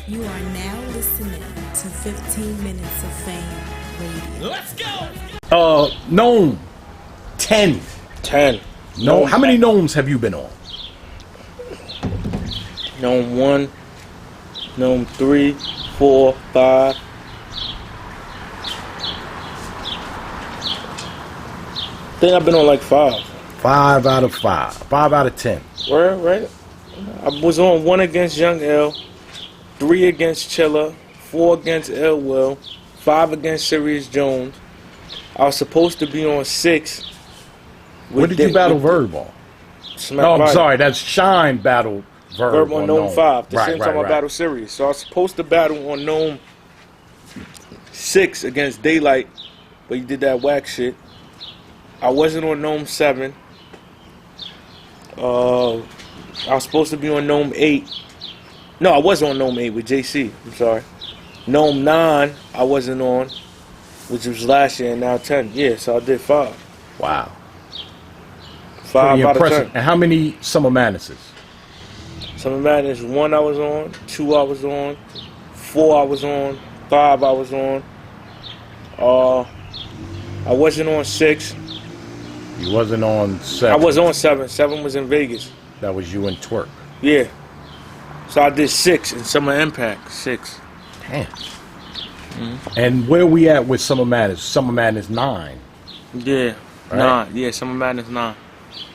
You are now listening to 15 Minutes of Fame Radio. Let's go! Gnome. 10. 10. No, how many gnomes have you been on? Gnome 1, Gnome 3, 4, 5. I think I've been on like 5. 5 out of 5. 5 out of 10. Right? I was on 1 against Young L, 3 against Chilla, 4 against L Will, 5 against Sirius Jones. I was supposed to be on 6. What did you battle Verb on? No, I'm sorry. That's Shine battle Verb on Gnome 5. The same time I right. battled Sirius. So I was supposed to battle on Gnome 6 against Daylyt, but he did that whack shit. I wasn't on Gnome 7. I was supposed to be on Gnome 8. No, I was on Gnome 8 with JC. I'm sorry. Gnome 9, I wasn't on, which was last year, and now 10. Yeah, so I did 5. Wow. 5 Pretty out of impressive. 10. And how many Summer Madnesses? Summer Madness 1 I was on, 2 I was on, 4 I was on, 5 I was on. I wasn't on 6. You wasn't on 7. I was on 7. 7 was in Vegas. That was you and Twerk. Yeah. So I did 6 in Summer Impact. 6. Damn. And where we at with Summer Madness? Summer Madness 9. Yeah. Right? 9. Yeah, Summer Madness 9.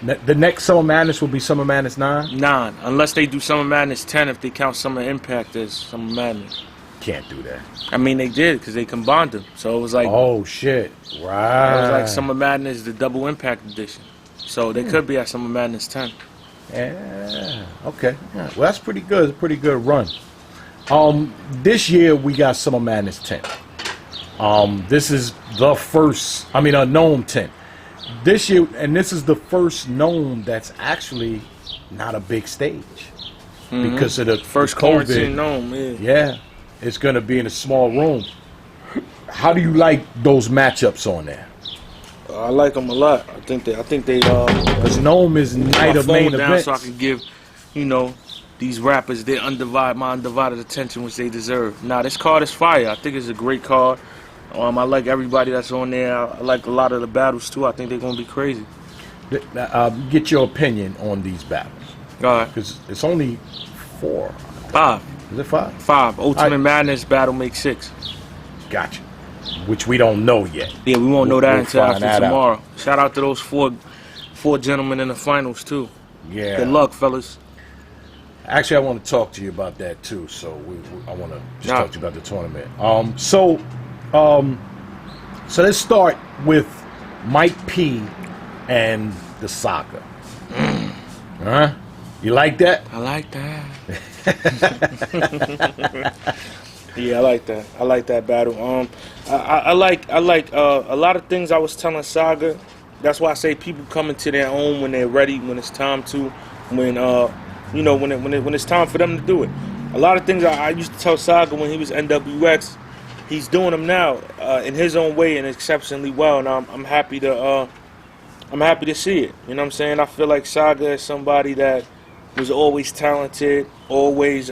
The next Summer Madness will be Summer Madness 9? 9. Unless they do Summer Madness 10 if they count Summer Impact as Summer Madness. Can't do that. I mean, they did because they combined them. So it was like... Oh, shit. Right. It was like Summer Madness, the Double Impact Edition. So they could be at Summer Madness 10. Yeah. Okay. Yeah. Well, that's pretty good. It's a pretty good run. This year we got Summer Madness 10. This is the first. Gnome 10. This year, and this is the first Gnome that's actually not a big stage because of the First COVID. quarantine Gnome, Yeah, it's gonna be in a small room. How do you like those matchups on there? I like them a lot. I think they Because Gnome is night of main down events. so I can give, these rappers my undivided attention which they deserve. Nah, this card is fire. I think it's a great card. I like everybody that's on there. I like a lot of the battles too. I think they're gonna be crazy. Get your opinion on these battles. All right. Because it's only 4. 5. Is it 5? 5. Ultimate Madness battle makes 6. Gotcha. Which we don't know yet. Yeah, we won't know that We'll until find after that tomorrow. Shout out to those four gentlemen in the finals too. Yeah. Good luck, fellas. Actually, I want to talk to you about that too. So I want to just talk to you about the tournament. So let's start with Mike P and the Saga. Huh? You like that? I like that. Yeah, I like that. I like that battle. I like a lot of things I was telling Saga. That's why I say people come into their own when they're ready, when it's time to, when it's time for them to do it. A lot of things I used to tell Saga when he was NWX, he's doing them now in his own way and exceptionally well, and I'm happy to see it. You know what I'm saying? I feel like Saga is somebody that was always talented, always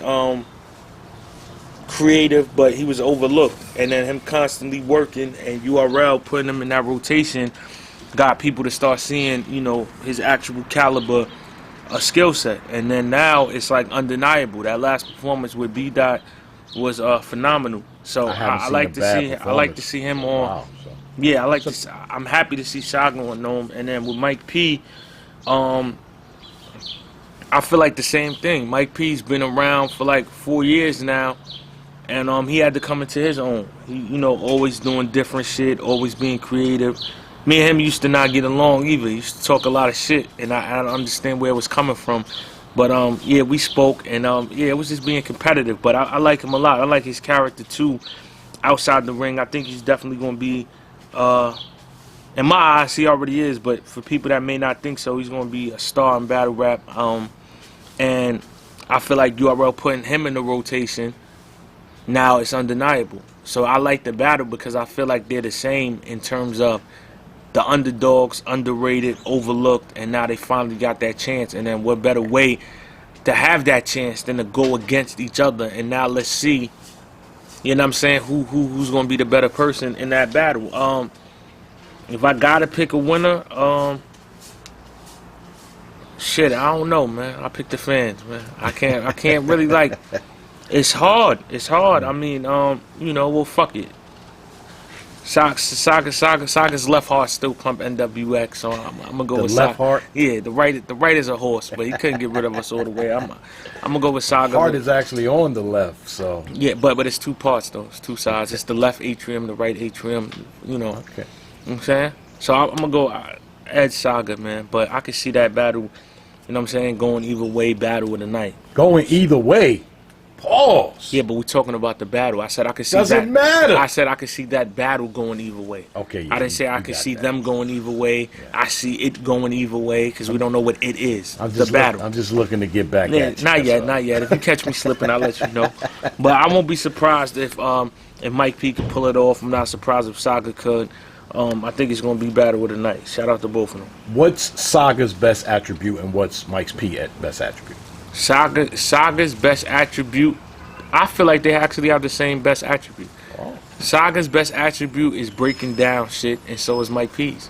creative, but he was overlooked. And then him constantly working and URL putting him in that rotation got people to start seeing, his actual caliber skill set. And then now it's like undeniable. That last performance with B Dot was phenomenal. So I like to see him on. Wow, so. Yeah, I'm happy to see Saga on Gnome. And then with Mike P, I feel like the same thing. Mike P's been around for like 4 years now, and he had to come into his own. He, always doing different shit, always being creative. Me and him used to not get along either. He used to talk a lot of shit, and I don't understand where it was coming from. But yeah, we spoke, and yeah, it was just being competitive. But I like him a lot. I like his character too, outside the ring. I think he's definitely going to be, in my eyes, he already is. But for people that may not think so, he's going to be a star in battle rap. And I feel like URL putting him in the rotation, now it's undeniable. So I like the battle because I feel like they're the same in terms of the underdogs, underrated, overlooked, and now they finally got that chance. And then what better way to have that chance than to go against each other. And now let's see, you know what I'm saying, who's gonna be the better person in that battle. If I gotta pick a winner, shit, I don't know, man. I pick the fans, man. I can't really like. It's hard. I mean, you know, well, fuck it. Saga's left heart still pump NWX, so I'm gonna go with left Saga. heart. Yeah, the right is a horse, but he couldn't get rid of us all the way. I'm gonna go with Saga. Heart is actually on the left, so Yeah, but it's two parts though. It's two sides. It's the left atrium, the right atrium. You know. okay. You know what I'm saying? So I'm gonna go Edge Saga, man. But I can see that battle. You know what I'm saying? Going either way, battle of the night. Going either way. Pause. Yeah, but we're talking about the battle. I said I could see Doesn't that. matter. I said I could see that battle going either way. Okay. Yeah, I didn't say I could see them going either way. Yeah. I see it going either way because we don't know what it is. I'm The just battle. I'm just looking to get back Yeah, at you. not yet, so. not yet. If you catch me slipping, I'll let you know. But I won't be surprised if Mike P could pull it off. I'm not surprised if Saga could. I think it's gonna be battle of the night. Shout out to both of them. What's Saga's best attribute and what's Mike's best attribute? Saga's best attribute. I feel like they actually have the same best attribute. Oh. Saga's best attribute is breaking down shit, and so is Mike P's.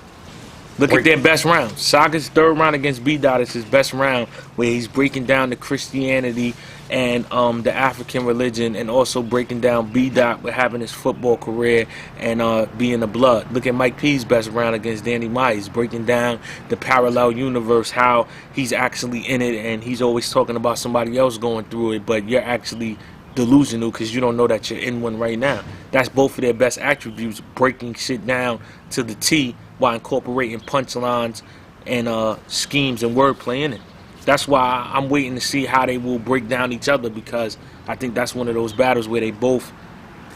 Look at their best round. Saga's third round against B-Dot is his best round, where he's breaking down the Christianity and the African religion, and also breaking down B-Dot with having his football career and being a blood. Look at Mike P's best round against Danny Myers, breaking down the parallel universe, how he's actually in it, and he's always talking about somebody else going through it, but you're actually delusional because you don't know that you're in one right now. That's both of their best attributes, breaking shit down to the T while incorporating punchlines and schemes and wordplay in it. That's why I'm waiting to see how they will break down each other, because I think that's one of those battles where they both,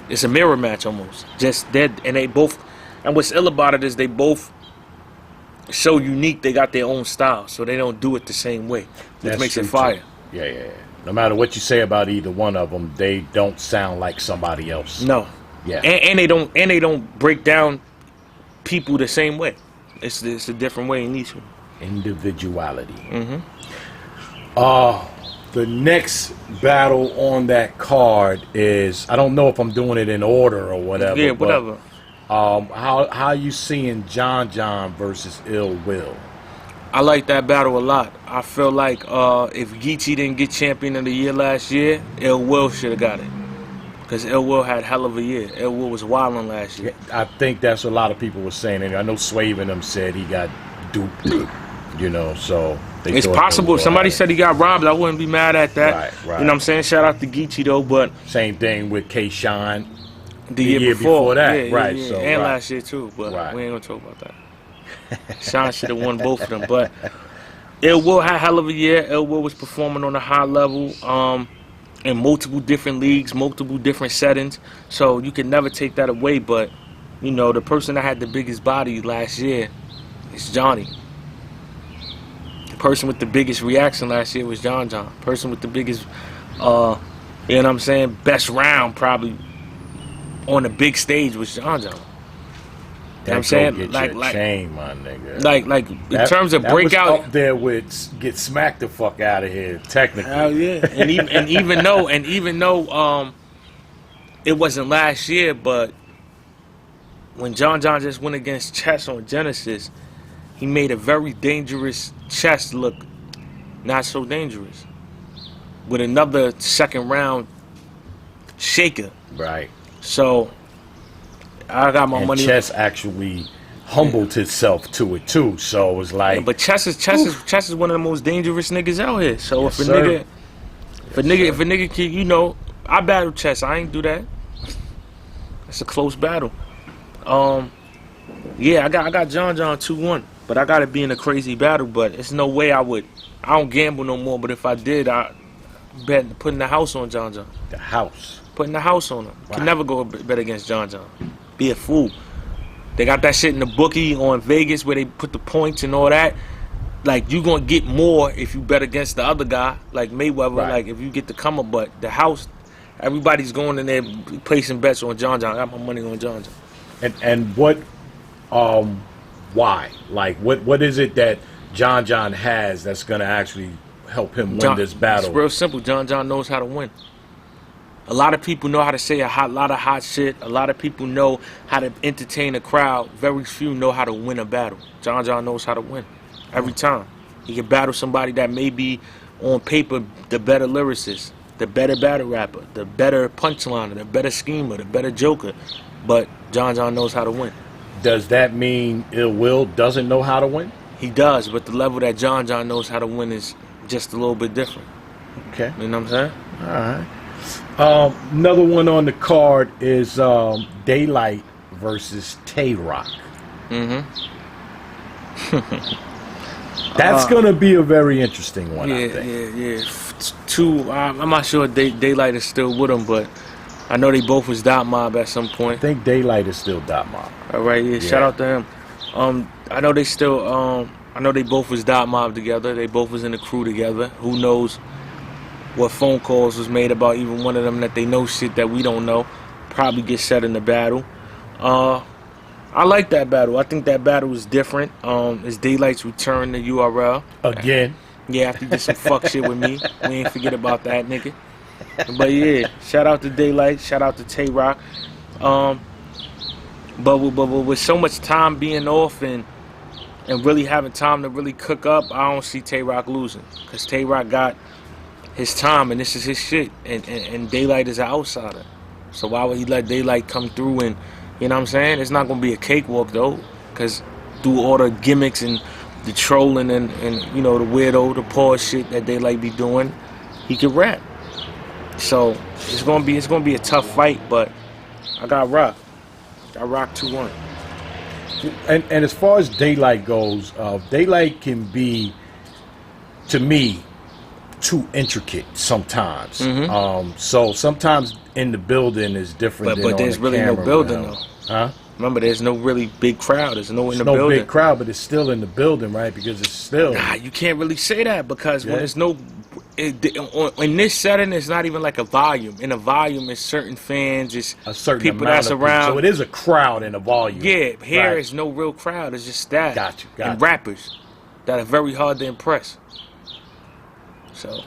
it's a mirror match almost. Just dead, and they both, and what's ill about it is they both so unique, they got their own style, so they don't do it the same way, which That's makes it true, fire. too. Yeah. No matter what you say about either one of them, they don't sound like somebody else. No. Yeah. And they don't break down people the same way. It's a different way in each one. Individuality. Mm-hmm. The next battle on that card is, I don't know if I'm doing it in order or whatever. Yeah, whatever. But, how you seeing John versus Ill Will? I like that battle a lot. I feel like if Geechi didn't get champion of the year last year, Ill Will should have got it. Because Ill Will had hell of a year. Ill Will was wilding last year. I think that's what a lot of people were saying. And I know Swave and them said he got duped, you know, so they It's possible. If somebody said he got robbed, I wouldn't be mad at that. Right. You know what I'm saying? Shout out to Geechi, though, but Same thing with K-Shine. the year before that, yeah, right. yeah. So, and right. last year, too, but Right. we ain't going to talk about that. Sean should have won both of them, but Ill Will had hell of a year. Ill Will was performing on a high level in multiple different leagues, multiple different settings, so you can never take that away. But you know, the person that had the biggest body last year is Johnny. The person with the biggest reaction last year was John. The person with the biggest you know what I'm saying, best round probably on the big stage was John. You know what I'm saying? Get Like, your chain, my nigga. like in terms of that breakout, was up there with get smacked the fuck out of here. Technically, hell yeah. And even though it wasn't last year, but when John just went against Chess on Genesis, he made a very dangerous Chess look not so dangerous with another second round shaker. right? So I got my And money. Chess actually humbled itself to it too. So it was like, Yeah, but Chess is one of the most dangerous niggas out here. So Yes, if a sir. nigga, if a nigga can, you know, I battle Chess. I ain't do that. It's a close battle. Yeah, I got John 2-1, but I got to be in a crazy battle. But it's no way I don't gamble no more. But if I did, I bet putting the house on John. the house. Putting the house on him. Wow. Can never go bet against John. Be a fool. They got that shit in the bookie on Vegas where they put the points and all that. Like, you gonna get more if you bet against the other guy, like Mayweather. Right. Like, if you get the come up, but the house, everybody's going in there placing bets on John. I got my money on John. And what, why? Like, what is it that John has that's gonna actually help him win this battle? It's real simple. John knows how to win. A lot of people know how to say a lot of hot shit. A lot of people know how to entertain a crowd. Very few know how to win a battle. John knows how to win every time. He can battle somebody that may be on paper the better lyricist, the better battle rapper, the better punchliner, the better schemer, the better joker. But John knows how to win. Does that mean Ill Will doesn't know how to win? He does, but the level that John knows how to win is just a little bit different. Okay. You know what I'm saying? All right. Another one on the card is Daylyt versus Tay Roc. That's gonna be a very interesting one. I think. Yeah. I'm not sure Daylyt is still with him, but I know they both was Dot Mob at some point. I think Daylyt is still Dot Mob. All right, yeah. Shout out to him. I know they still. I know they both was Dot Mob together. They both was in the crew together. Who knows what phone calls was made about even one of them that they know shit that we don't know. Probably get said in the battle. I like that battle. I think that battle is different. It's Daylyt's return to URL. Again. Yeah, after he did some fuck shit with me. We ain't forget about that, nigga. But yeah, shout out to Daylyt. Shout out to Tay Roc. But with so much time being off and really having time to really cook up, I don't see Tay Roc losing. Because Tay Roc got his time and this is his shit. And Daylyt is an outsider. So why would he let Daylyt come through and, you know what I'm saying? It's not going to be a cakewalk though. Because through all the gimmicks and the trolling and you know, the weirdo, the pause shit that Daylyt be doing, he can rap. So it's gonna be a tough fight, but I got Roc. Got Roc 2-1. And as far as Daylyt goes, Daylyt can be, to me, too intricate sometimes. So sometimes in the building is different. But there's really no building though. Huh? Remember, there's no really big crowd. There's no in the building. building. No big crowd, but it's still in the building, right? Because it's still. Nah, you can't really say that because when there's no. In this setting, it's not even like a volume. In a volume, it's certain fans, it's a certain people amount that's of around. So it is a crowd in a volume. Yeah, here right. is no real crowd. It's just that. Got you. And rappers that are very hard to impress. So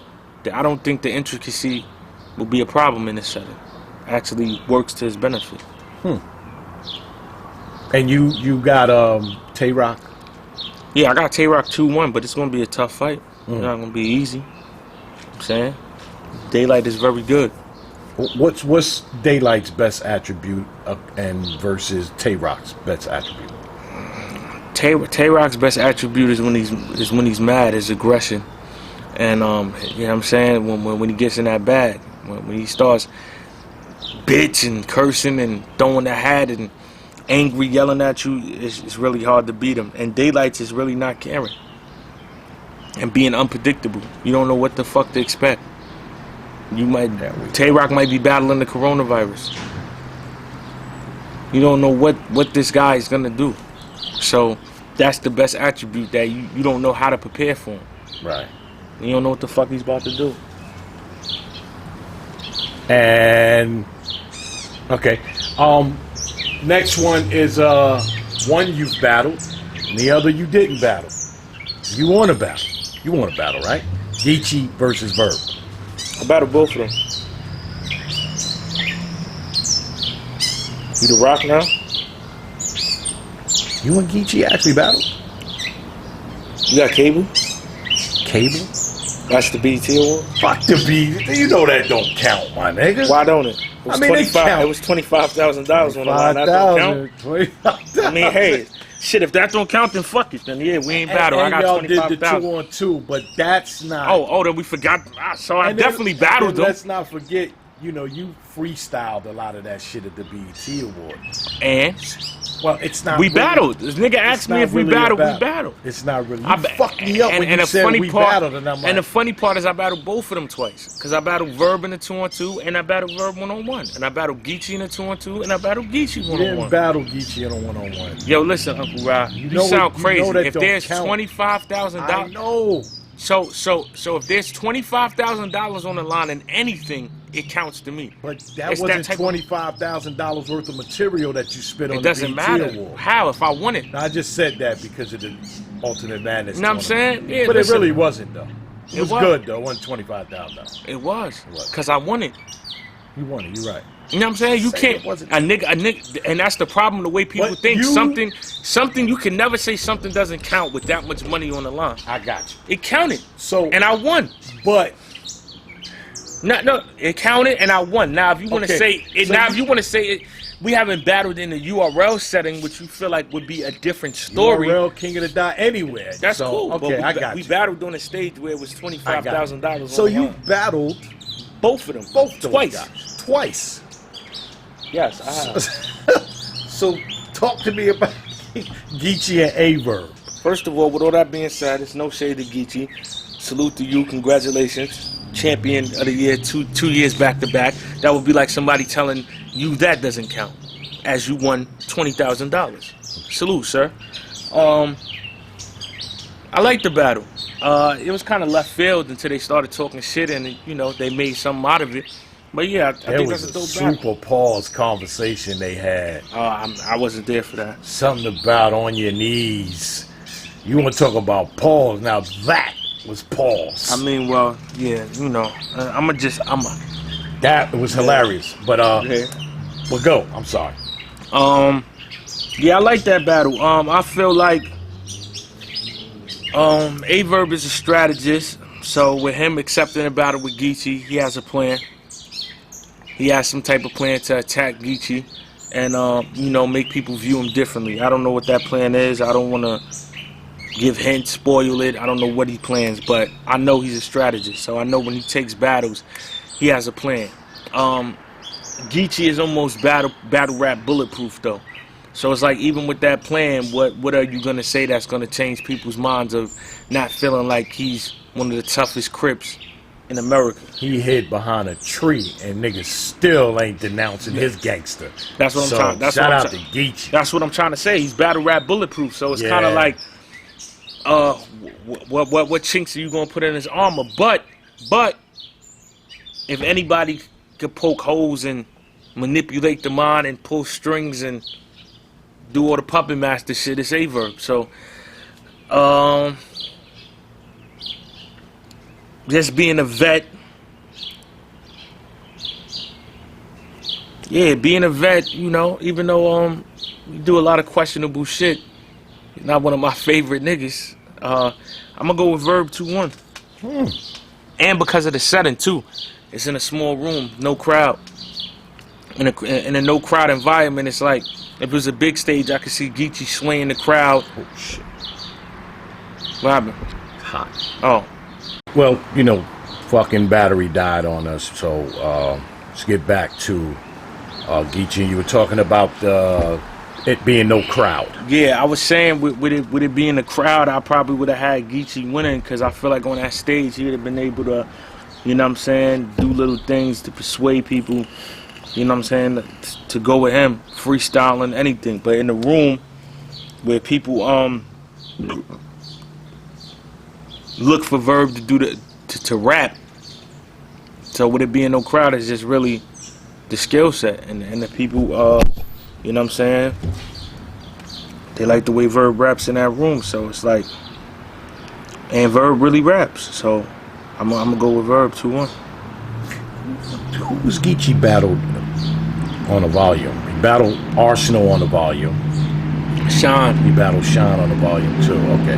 I don't think the intricacy will be a problem in this setting. Actually works to his benefit. And you got Tay Roc? Yeah, I got Tay Roc 2-1, but it's gonna be a tough fight. It's not gonna be easy. I'm saying Daylyt is very good. What's Daylight's best attribute and versus Tay Roc's best attribute? Tay Roc's best attribute is when he's mad, his aggression, and you know what I'm saying, when he gets in that bag, when he starts bitch and cursing and throwing the hat and angry yelling at you, it's really hard to beat him. And Daylyt's is really not caring. And being unpredictable. You don't know what the fuck to expect. Tay Roc might be battling the coronavirus. You don't know what this guy is gonna do. So that's the best attribute, that you don't know how to prepare for him. Right. You don't know what the fuck he's about to do. And okay. Next one is one you've battled and the other you didn't battle. You want to battle. You want to battle, right? Geechi versus Verb. I battled both of them. You the Roc now? You and Geechi actually battled? You got cable? Cable? That's the BET award? Fuck the BET. You know that don't count, my nigga. Why don't it? It was $25,000 on the line. That don't count. $25,000. I mean, hey, shit, if that don't count, then fuck it. Then yeah, we ain't battle. I got y'all did the 25,000. 2-on-2, but that's not. Oh, then we forgot. So I definitely battled them. Let's not forget, you know, you freestyled a lot of that shit at the BET award. And well, it's not. We really, battled. This nigga asked me if we battled. We battled. It's not really. You fucked me up when you said we battled, and I'm like. And the funny part is, I battled both of them twice. Because I battled Verb in the 2-on-2, and I battled Verb 1-on-1, and I battled Geechi in the 2-on-2, and I battled Geechi 1-on-1. You didn't battle Geechi in a 1-on-1. Yo, listen, Uncle Rob, you sound crazy. If there's $25,000, I know. So if there's $25,000 on the line in anything, it counts to me. But that wasn't $25,000 worth of material that you spit on the BET Award. It doesn't matter. How? If I won it. I just said that because of the Ultimate Madness. You know what I'm saying? Yeah, but it really wasn't, though. It was good though. It wasn't $25,000. It was. Because I won it. You won it. You're right. You know what I'm saying? You can't. A nigga, and that's the problem. The way people think something you can never say something doesn't count with that much money on the line. I got you. It counted. So and I won. But no, it counted and I won. Now if you want to say it, if you want to say it, we haven't battled in the URL setting, which you feel like would be a different story. URL King of the Dot anywhere. That's cool. Okay, I got you. We battled on a stage where it was $25,000. So you battled both of them, twice. Yes, I have. So talk to me about Geechi and Verb. First of all, with all that being said, it's no shade to Geechi. Salute to you. Congratulations. Champion of the year, two years back to back. That would be like somebody telling you that doesn't count, as you won $20,000. Salute, sir. I like the battle. It was kind of left field until they started talking shit, and they made something out of it. But yeah, I think that's a dope battle. Super pause conversation they had. I wasn't there for that. Something about on your knees. You want to talk about pause? Now that was pause. I mean, well, yeah, That was hilarious. But well, go. I'm sorry. Yeah, I like that battle. I feel like Verb is a strategist. So with him accepting a battle with Geechi, he has a plan. He has some type of plan to attack Geechi and make people view him differently. I don't know what that plan is. I don't want to give hints, spoil it. I don't know what he plans, but I know he's a strategist. So I know when he takes battles, he has a plan. Geechi is almost battle rap bulletproof though. So it's like even with that plan, what are you gonna say that's gonna change people's minds of not feeling like he's one of the toughest Crips in America? He hid behind a tree and niggas still ain't denouncing his gangster. That's what I'm trying. Shout out to Geechi. That's what I'm trying to say. He's battle rap bulletproof. So it's kind of like, what chinks are you gonna put in his armor? But if anybody could poke holes and manipulate the mind and pull strings and do all the puppet master shit, it's Verb. So just being a vet. Yeah, being a vet, even though you do a lot of questionable shit, you're not one of my favorite niggas. I'm gonna go with Verb 2-1. And because of the setting too. It's in a small room, no crowd. In a no crowd environment, it's like if it was a big stage, I could see Geechi swaying the crowd. Oh shit. What happened? Hot. Oh. Well, fucking battery died on us, so let's get back to Geechi. You were talking about it being no crowd. Yeah, I was saying with it being a crowd, I probably would have had Geechi winning because I feel like on that stage he would have been able to, do little things to persuade people, to go with him, freestyling, anything. But in the room where people look for Verb to do to rap, so with it being no crowd, it's just really the skill set and the people, they like the way Verb raps in that room. So it's like, and Verb really raps. So I'm gonna go with Verb 2-1. Who was Geechi battled on the volume? He battled Arsenal on the volume. Sean. He battled Sean on the volume too. Okay.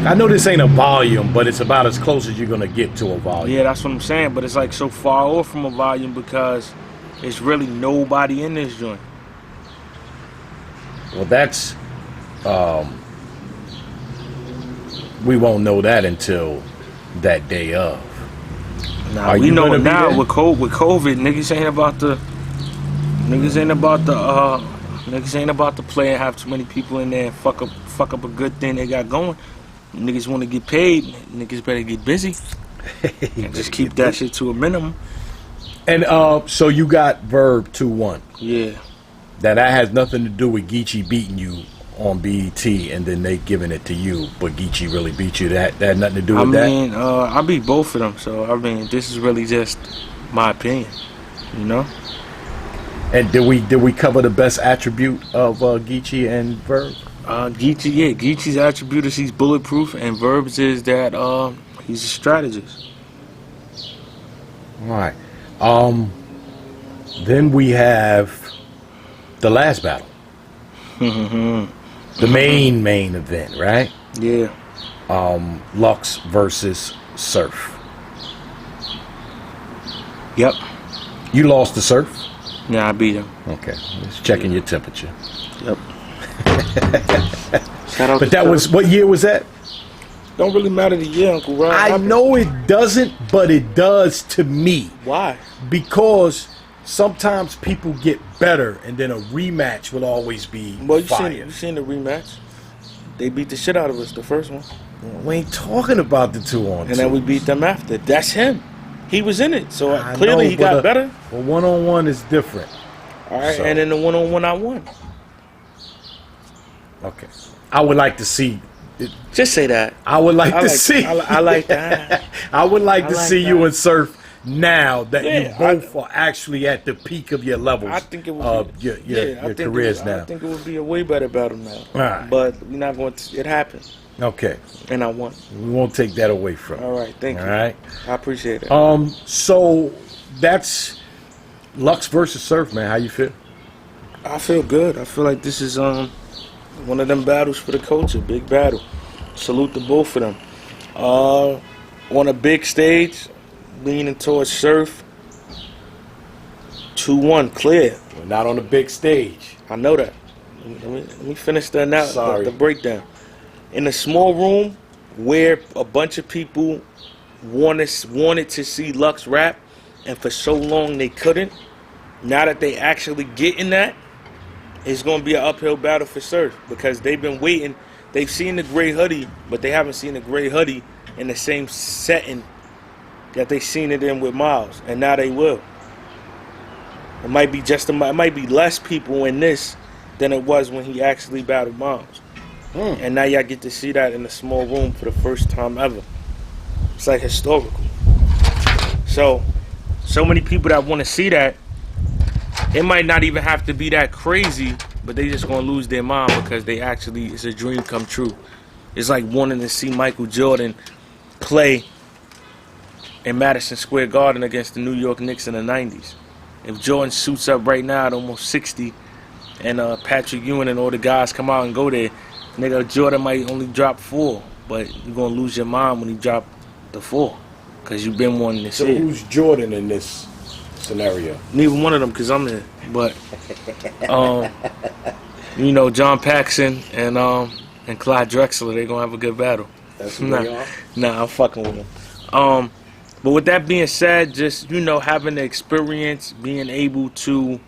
I know this ain't a volume, but it's about as close as you're gonna get to a volume. Yeah, that's what I'm saying. But it's like so far off from a volume because there's really nobody in this joint. Well, that's we won't know that until that day of. Nah, we know it now with COVID. Niggas ain't about to play and have too many people in there and fuck up a good thing they got going. Niggas want to get paid. Niggas better get busy and just keep that shit to a minimum. And so you got Verb 2-1. Yeah. That has nothing to do with Geechi beating you on BET and then they giving it to you, but Geechi really beat you. That had nothing to do with that? I mean, I beat both of them, so I mean, this is really just my opinion, And did we cover the best attribute of Geechi and Verb? Geechi's attribute is he's bulletproof, and Verb's is that He's a strategist. All right. Then we have the last battle. The main event, right? Yeah. Lux versus Surf. Yep. You lost to Surf? Yeah, I beat him. Okay. Just checking your temperature. Yep. Shout out But that was, what year was that? Don't really matter the year, Uncle Ron. I know it doesn't, but it does to me. Why? Because sometimes people get better, and then a rematch will always be Well, fire. you seen the rematch? They beat the shit out of us, the first one. We ain't talking about the 2-on-2. And then we beat them after. That's him. He was in it. So I clearly know, he got better. Well, 1-on-1 is different. All right, So- and then the 1-on-1 I won. Okay. I would like to see. Just say that. I would like I to like- see. I like that. I would like I to like see you that. and Surf now that Yeah, you both are actually at the peak of your levels. I think it would of be, your careers now. I think it would be a way better battle now. All right. But we're not going to. It happened, Okay. and I won. We won't take that away from you. All right, thank All you. right. I appreciate it. So that's Lux versus Surf, man. How you feel? I feel good. I feel like this is one of them battles for the culture. Big battle. Salute to both of them. On a big stage, leaning towards Surf. 2-1, clear. We're not on the big stage. I know that. Let me finish Sorry. the breakdown. In a small room where a bunch of people wanted to see Lux rap, and for so long they couldn't. Now that they actually getting that, it's going to be an uphill battle for Surf because they've been waiting. They've seen the gray hoodie, but they haven't seen the gray hoodie in the same setting that they seen it in with Miles, and now they will. It might be less people in this than it was when he actually battled Miles. And now y'all get to see that in a small room for the first time ever. It's like historical. So many people that want to see that, it might not even have to be that crazy, but they just gonna lose their mind because it's a dream come true. It's like wanting to see Michael Jordan play in Madison Square Garden against the New York Knicks in the 90s. If Jordan suits up right now at almost 60 and Patrick Ewing and all the guys come out and go there, nigga, Jordan might only drop 4, but you're going to lose your mind when he drop the 4 because you've been wanting to So see it. who's Jordan in this scenario? Neither one of them because I'm here. But, John Paxson and Clyde Drexler, they're going to have a good battle. That's who they are? Nah, I'm fucking with them. But with that being said, just, having the experience, being able to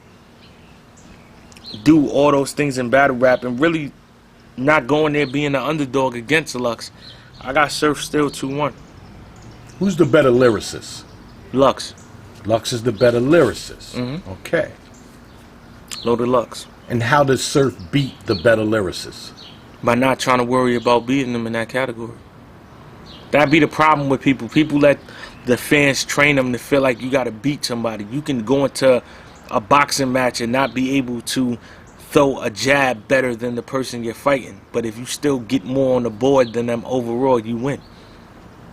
do all those things in battle rap and really not going there being an underdog against Lux, I got Surf still 2-1. Who's the better lyricist? Lux. Lux is the better lyricist. Mhm. Okay. Loaded Lux. And how does Surf beat the better lyricist? By not trying to worry about beating them in that category. That'd be the problem with people. People let the fans train them to feel like you got to beat somebody. You can go into a boxing match and not be able to throw a jab better than the person you're fighting. But if you still get more on the board than them overall, you win.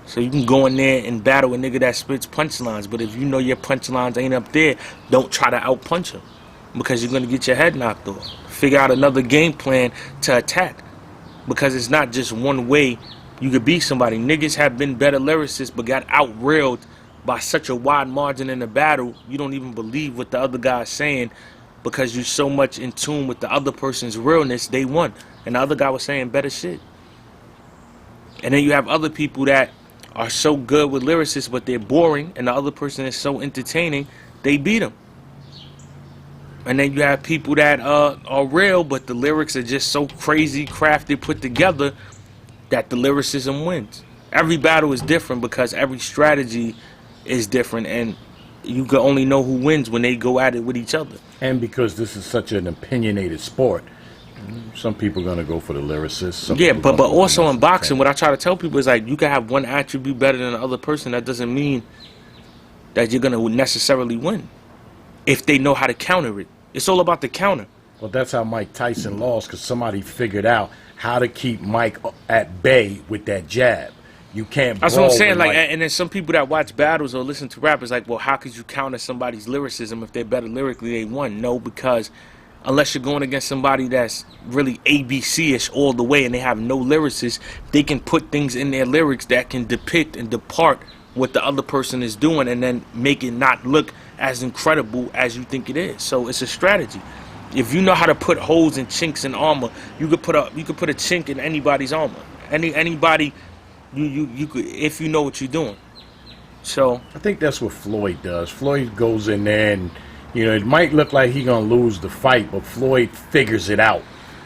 So you can go in there and battle a nigga that spits punchlines. But if you know your punchlines ain't up there, don't try to outpunch him because you're going to get your head knocked off. Figure out another game plan to attack because it's not just one way you could beat somebody. Niggas have been better lyricists but got out-railed by such a wide margin in the battle, you don't even believe what the other guy's saying because you're so much in tune with the other person's realness, they won. And the other guy was saying better shit. And then you have other people that are so good with lyricists but they're boring, and the other person is so entertaining, they beat them. And then you have people that are real but the lyrics are just so crazy, crafted, put together that the lyricism wins. Every battle is different because every strategy is different, and you can only know who wins when they go at it with each other. And because this is such an opinionated sport, some people are going to go for the lyricist. Some Yeah, people but gonna go also for in the boxing, what entertainer. I try to tell people is like you can have one attribute better than the other person. That doesn't mean that you're going to necessarily win if they know how to counter it. It's all about the counter. Well, that's how Mike Tyson lost, because somebody figured out how to keep Mike at bay with that jab. You can't. That's what I'm saying. brawl Like, with, and then some people that watch battles or listen to rappers, like, well, how could you counter somebody's lyricism if they're better lyrically? They won. No, because unless you're going against somebody that's really ABC-ish all the way and they have no lyricists, they can put things in their lyrics that can depict and depart what the other person is doing and then make it not look as incredible as you think it is. So it's a strategy. If you know how to put holes and chinks in armor, you could put a chink in anybody's armor. Anybody, you could, if you know what you're doing. So I think that's what Floyd does. Floyd goes in there and, you know, it might look like he's gonna lose the fight, but Floyd figures it out,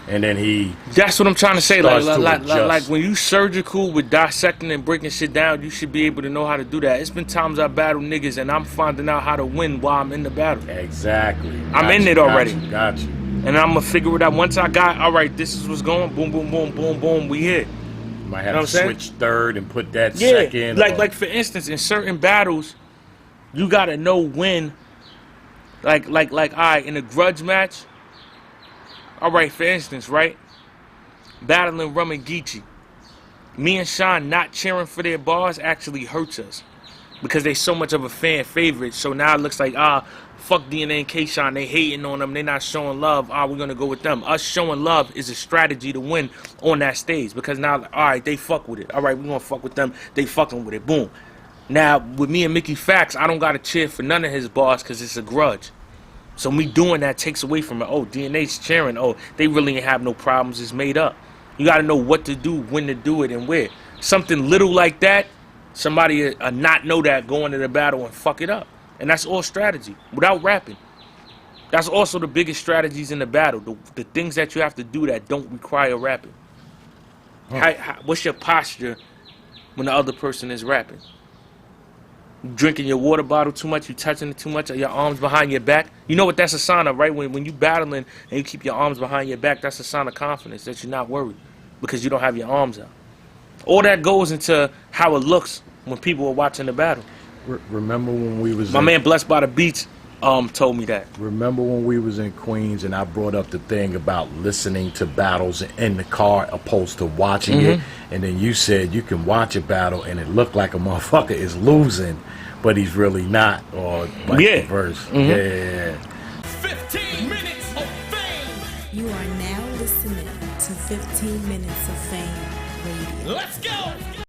and then he. That's what I'm trying to say. Like adjust. when you surgical with dissecting and breaking shit down, you should be able to know how to do that. It's been times I battle niggas and I'm finding out how to win while I'm in the battle. Exactly. I'm in it already. Got you. And I'm gonna figure it out. Once I got, all right, this is what's going. Boom, boom, boom, boom, boom. We hit. Might You have know to what I'm switch third and put that Yeah, second. like for instance, in certain battles, you gotta know when. Like, all right, in a grudge match. All right, for instance, right, battling Rum and Geechi. Me and Sean not cheering for their bars actually hurts us because they so much of a fan favorite. So now it looks like fuck DNA and K-Shine. They hating on them. They not showing love. We're gonna go with them. Us showing love is a strategy to win on that stage because now, all right, they fuck with it. All right, we gonna fuck with them. They fucking with it. Boom. Now with me and Mickey Fax, I don't gotta cheer for none of his bars because it's a grudge. So me doing that takes away from it. Oh, DNA's cheering. Oh, they really ain't have no problems. It's made up. You got to know what to do, when to do it, and where. Something little like that, somebody not know that going to the battle and fuck it up. And that's all strategy, without rapping. That's also the biggest strategies in the battle. The things that you have to do that don't require rapping. What's your posture when the other person is rapping? You drinking your water bottle too much, you touching it too much, or your arms behind your back. You know what that's a sign of, right? When you battling and you keep your arms behind your back, that's a sign of confidence, that you're not worried because you don't have your arms out. All that goes into how it looks when people are watching the battle. Remember when we was My man Blessed by the Beats told me that. Remember when we was in Queens and I brought up the thing about listening to battles in the car opposed to watching it, and then you said you can watch a battle and it looked like a motherfucker is losing, but he's really not, or vice versa. Yeah. 15 minutes of fame. You are now listening to 15 Minutes of Fame Radio. Let's go.